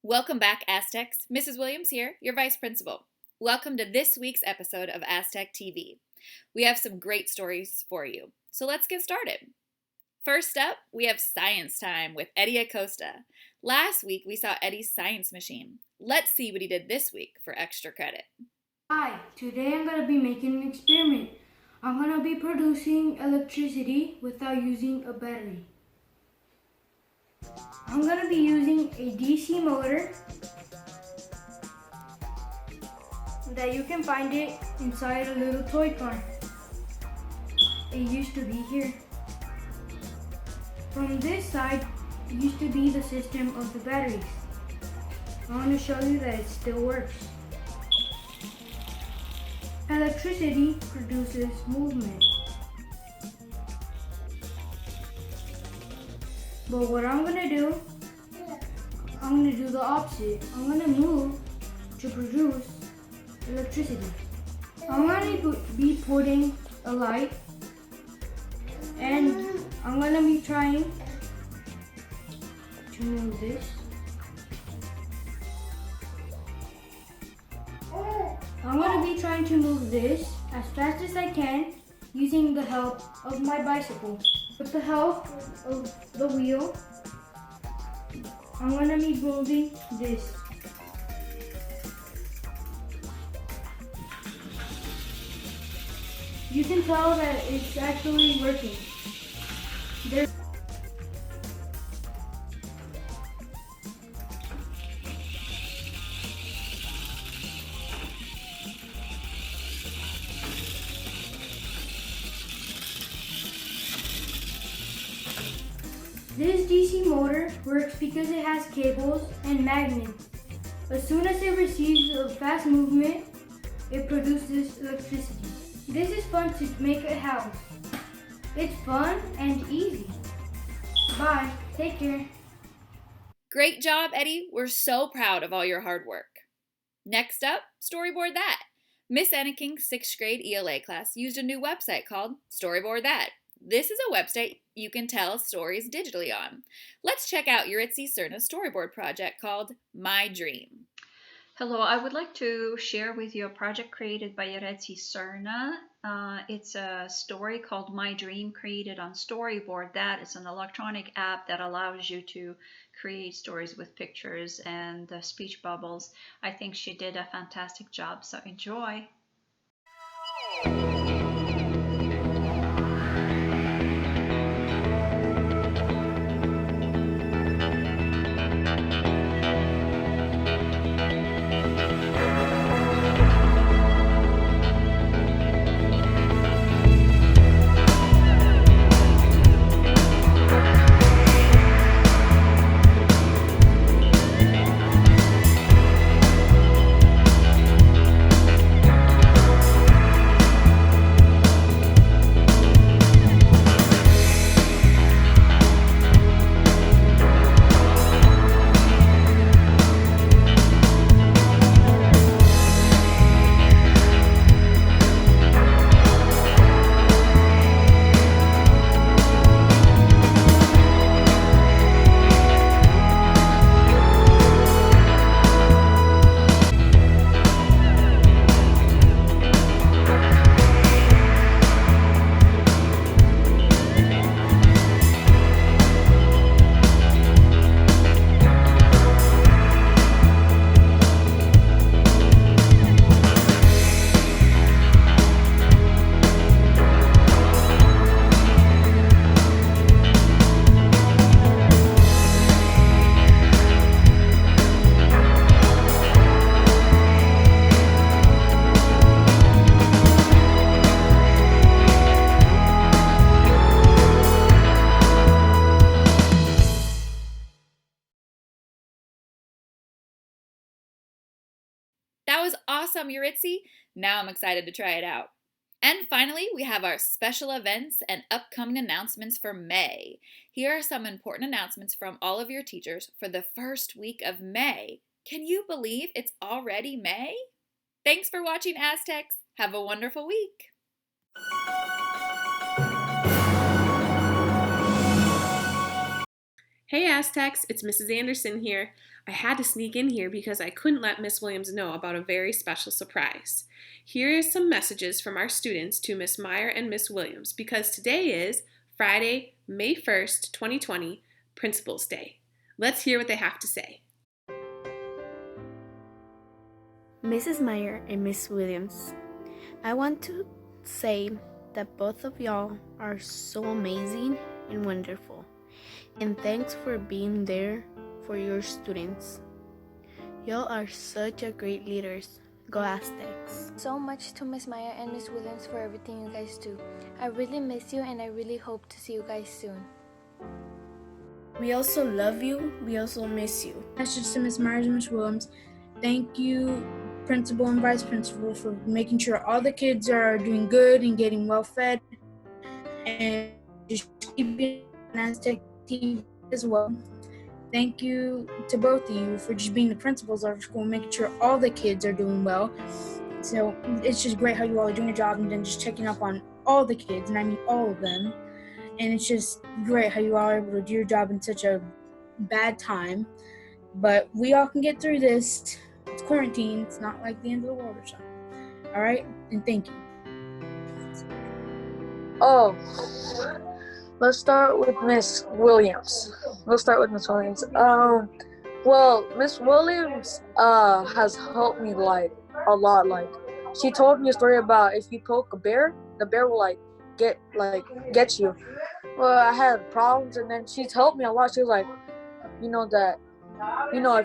Welcome back, Aztecs. Mrs. Williams here, your Vice Principal. Welcome to this week's episode of Aztec TV. We have some great stories for you, so let's get started. First up, we have Science Time with Eddie Acosta. Last week, we saw Eddie's science machine. Let's see what he did this week for extra credit. Hi, today I'm going to be making an experiment. I'm going to be producing electricity without using a battery. I'm going to be using a DC motor that you can find it inside a little toy car. It used to be here. From this side, it used to be the system of the batteries. I want to show you that it still works. Electricity produces movement. But what I'm going to do, I'm going to do the opposite. I'm going to move to produce electricity. I'm going to be putting a light, and I'm going to be trying to move this. I'm going to be trying to move this as fast as I can using the help of my bicycle. With the help of the wheel, I'm going to be moving this. You can tell that it's actually working. This DC motor works because it has cables and magnets. As soon as it receives a fast movement, it produces electricity. This is fun to make a house. It's fun and easy. Bye. Take care. Great job, Eddie. We're so proud of all your hard work. Next up, Storyboard That. Miss Anneking's 6th grade ELA class used a new website called Storyboard That. This is a website you can tell stories digitally on. Let's check out Yuritsi Cerna's storyboard project called My Dream. Hello, I would like to share with you a project created by Yuritsi Cerna. It's a story called My Dream created on Storyboard. That is an electronic app that allows you to create stories with pictures and speech bubbles. I think she did a fantastic job, so enjoy. That was awesome, Yuritsi. Now I'm excited to try it out. And finally, we have our special events and upcoming announcements for May. Here are some important announcements from all of your teachers for the first week of May. Can you believe it's already May? Thanks for watching, Aztecs. Have a wonderful week. Hey Aztecs, it's Mrs. Anderson here. I had to sneak in here because I couldn't let Miss Williams know about a very special surprise. Here are some messages from our students to Miss Meyer and Miss Williams because today is Friday, May 1st, 2020, Principal's Day. Let's hear what they have to say. Mrs. Meyer and Miss Williams, I want to say that both of y'all are so amazing and wonderful. And thanks for being there for your students. Y'all are such a great leaders. Go Aztecs. So much to Miss Meyer and Miss Williams for everything you guys do. I really miss you and I really hope to see you guys soon. We also love you. We also miss you. Message to Miss Myers and Miss Williams. Thank you, Principal and Vice Principal, for making sure all the kids are doing good and getting well fed. And just keeping an Aztec TV as well. Thank you to both of you for just being the principals of our school and making sure all the kids are doing well. So it's just great how you all are doing your job and then just checking up on all the kids, and I mean all of them. And it's just great how you all are able to do your job in such a bad time. But we all can get through this. It's quarantine. It's not like the end of the world or something. All right? And thank you. Oh, let's start with Miss Williams. Well, Miss Williams has helped me like a lot. Like, she told me a story about if you poke a bear, the bear will get you. Well, I had problems, and then she's helped me a lot. She was like, if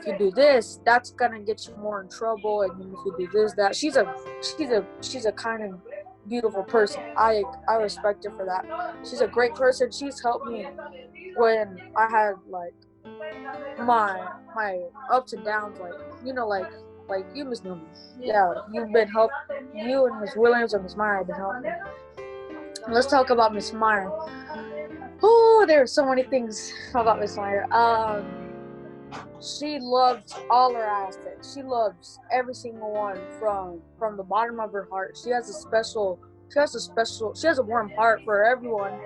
you do this, that's gonna get you more in trouble, and if you do this, that. She's a kind and beautiful person. I respect her for that. She's a great person. She's helped me when I had like my ups and downs, like you, Miss Newman. Yeah, you've been helping. You and Miss Williams and Miss Meyer have been helping me. Let's talk about Miss Meyer. Oh, there are so many things about Miss Meyer. She loves all her Aztecs. She loves every single one from the bottom of her heart. She has a warm heart for everyone,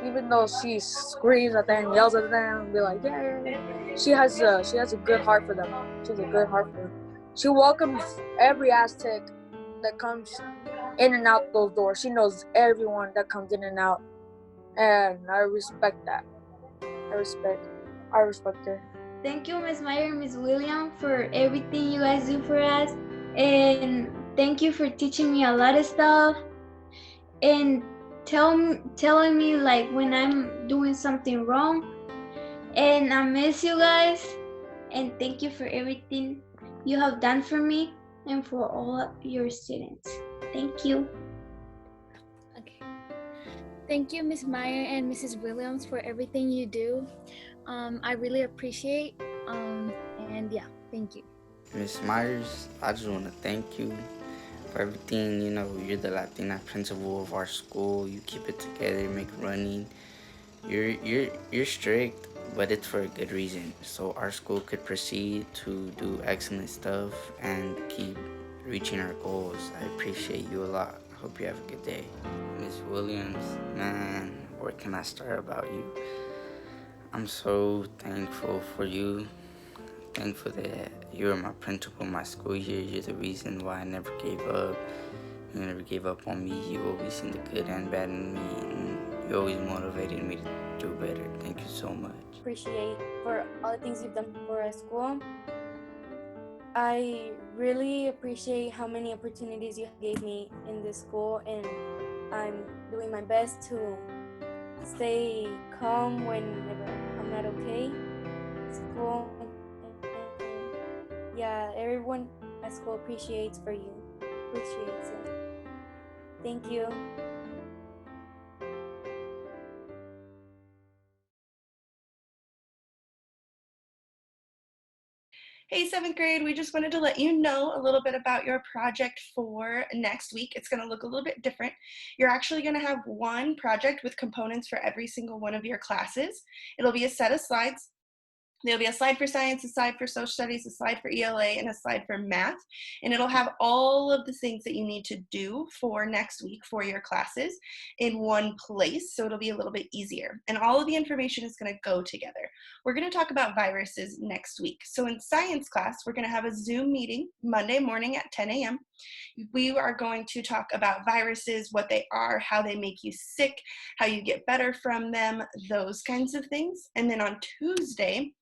even though she screams at them, yells at them, and be like, yeah. She has a good heart for them. She has a good heart for them. She welcomes every Aztec that comes in and out those doors. She knows everyone that comes in and out, and I respect that. I respect her. Thank you, Miss Meyer and Miss William, for everything you guys do for us. And thank you for teaching me a lot of stuff. And telling me like when I'm doing something wrong. And I miss you guys. And thank you for everything you have done for me and for all of your students. Thank you. Okay. Thank you, Miss Meyer and Mrs. Williams, for everything you do. I really appreciate, and yeah, thank you. Miss Myers, I just want to thank you for everything. You're the Latina principal of our school. You keep it together, make it running. You're strict, but it's for a good reason. So our school could proceed to do excellent stuff and keep reaching our goals. I appreciate you a lot. I hope you have a good day. Miss Williams, man, where can I start about you? I'm so thankful for you. Thankful that you were my principal in my school year. You're the reason why I never gave up. You never gave up on me. You always seen the good and bad in me, and you always motivated me to do better. Thank you so much. Appreciate for all the things you've done for our school. I really appreciate how many opportunities you gave me in this school, and I'm doing my best to stay calm whenever I'm not okay at school. And yeah, everyone at school appreciates it. Thank you. Hey, 7th grade, we just wanted to let you know a little bit about your project for next week. It's going to look a little bit different. You're actually going to have one project with components for every single one of your classes. It'll be a set of slides There'll be a slide for science, a slide for social studies, a slide for ELA, and a slide for math. And it'll have all of the things that you need to do for next week for your classes in one place. So it'll be a little bit easier. And all of the information is going to go together. We're going to talk about viruses next week. So in science class, we're going to have a Zoom meeting Monday morning at 10 a.m. We are going to talk about viruses, what they are, how they make you sick, how you get better from them, those kinds of things. And then on Tuesday,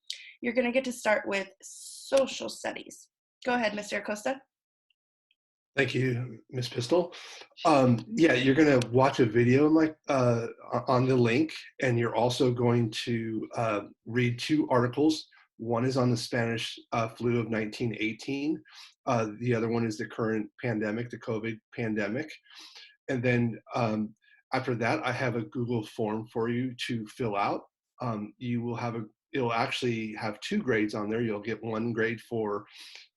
you're going to get to start with social studies. Go ahead, Mr. Acosta. Thank you, Ms. Pistol. Yeah, you're going to watch a video on the link, and you're also going to read 2 articles. One is on the Spanish flu of 1918. The other one is the current pandemic, the COVID pandemic. And then after that, I have a Google form for you to fill out. It'll actually have 2 grades on there. You'll get 1 grade for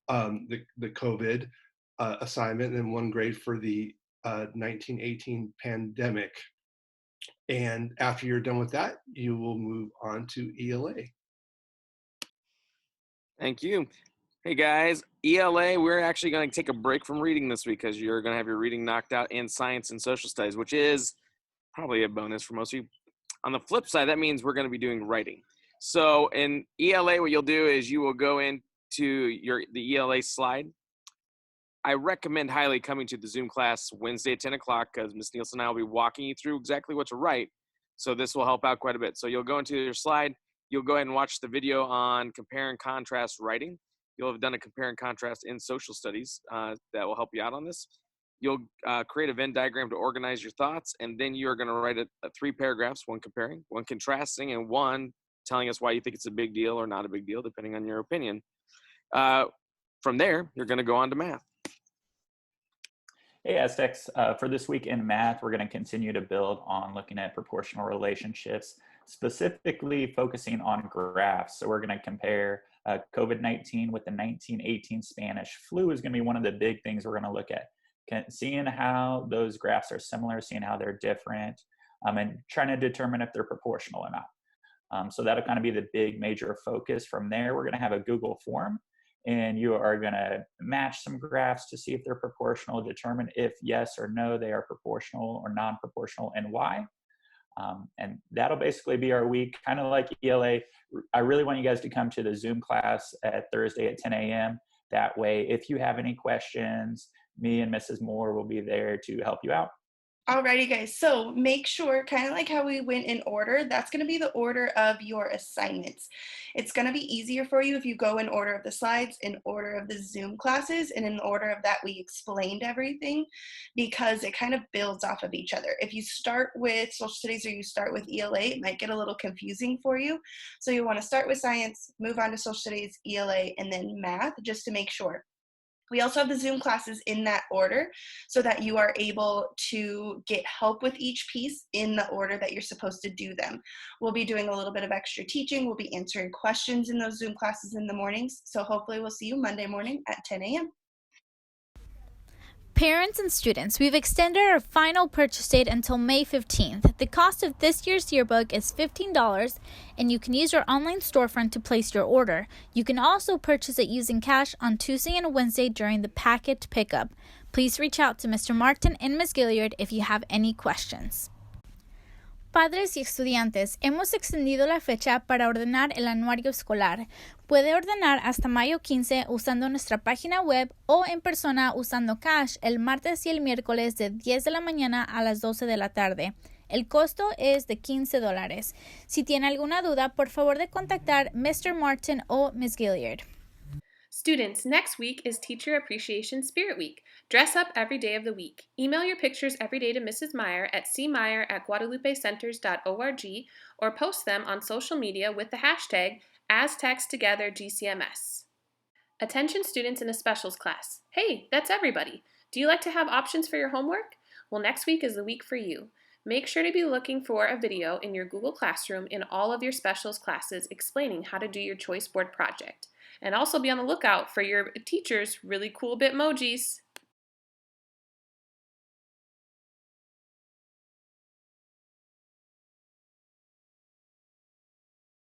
the COVID assignment and 1 grade for the 1918 pandemic. And after you're done with that, you will move on to ELA. Thank you. Hey guys, ELA, we're actually going to take a break from reading this week because you're going to have your reading knocked out in science and social studies, which is probably a bonus for most of you. On the flip side, that means we're going to be doing writing. So in ELA, what you'll do is you will go into the ELA slide. I recommend highly coming to the Zoom class Wednesday at 10 o'clock because Ms. Nielsen and I will be walking you through exactly what to write. So this will help out quite a bit. So you'll go into your slide. You'll go ahead and watch the video on compare and contrast writing. You'll have done a compare and contrast in social studies that will help you out on this. You'll create a Venn diagram to organize your thoughts, and then you're going to write 3 paragraphs, 1 comparing, 1 contrasting, and 1 telling us why you think it's a big deal or not a big deal, depending on your opinion. From there, you're going to go on to math. Hey Aztecs, for this week in math, we're going to continue to build on looking at proportional relationships, specifically focusing on graphs. So we're going to compare COVID-19 with the 1918 Spanish flu is going to be one of the big things we're going to look at. Seeing how those graphs are similar, seeing how they're different, and trying to determine if they're proportional or not. So that'll kind of be the big major focus. From there, we're going to have a Google form, and you are going to match some graphs to see if they're proportional, determine if yes or no they are proportional or non-proportional, and why. And that'll basically be our week, kind of like ELA. I really want you guys to come to the Zoom class at Thursday at 10 a.m. That way, if you have any questions, me and Mrs. Moore will be there to help you out. Alrighty guys, so make sure, kind of like how we went in order, that's going to be the order of your assignments. It's going to be easier for you if you go in order of the slides, in order of the Zoom classes, and in order of that we explained everything, because it kind of builds off of each other. If you start with social studies or you start with ELA, it might get a little confusing for you. So you want to start with science, move on to social studies, ELA, and then math, just to make sure. We also have the Zoom classes in that order so that you are able to get help with each piece in the order that you're supposed to do them. We'll be doing a little bit of extra teaching. We'll be answering questions in those Zoom classes in the mornings. So hopefully we'll see you Monday morning at 10 a.m. Parents and students, we've extended our final purchase date until May 15th. The cost of this year's yearbook is $15, and you can use your online storefront to place your order. You can also purchase it using cash on Tuesday and Wednesday during the packet pickup. Please reach out to Mr. Martin and Ms. Gilliard if you have any questions. Padres y estudiantes, hemos extendido la fecha para ordenar el anuario escolar. Puede ordenar hasta mayo 15 usando nuestra página web o en persona usando cash el martes y el miércoles de 10 de la mañana a las 12 de la tarde. El costo es de $15. Si tiene alguna duda, por favor de contactar Mr. Martin o Ms. Gilliard. Students, next week is Teacher Appreciation Spirit Week. Dress up every day of the week. Email your pictures every day to Mrs. Meyer at cmeyer@guadalupecenters.org or post them on social media with the hashtag AztecsTogetherGCMS. Attention students in a specials class. Hey, that's everybody. Do you like to have options for your homework? Well, next week is the week for you. Make sure to be looking for a video in your Google Classroom in all of your specials classes explaining how to do your choice board project. And also be on the lookout for your teacher's really cool Bitmojis.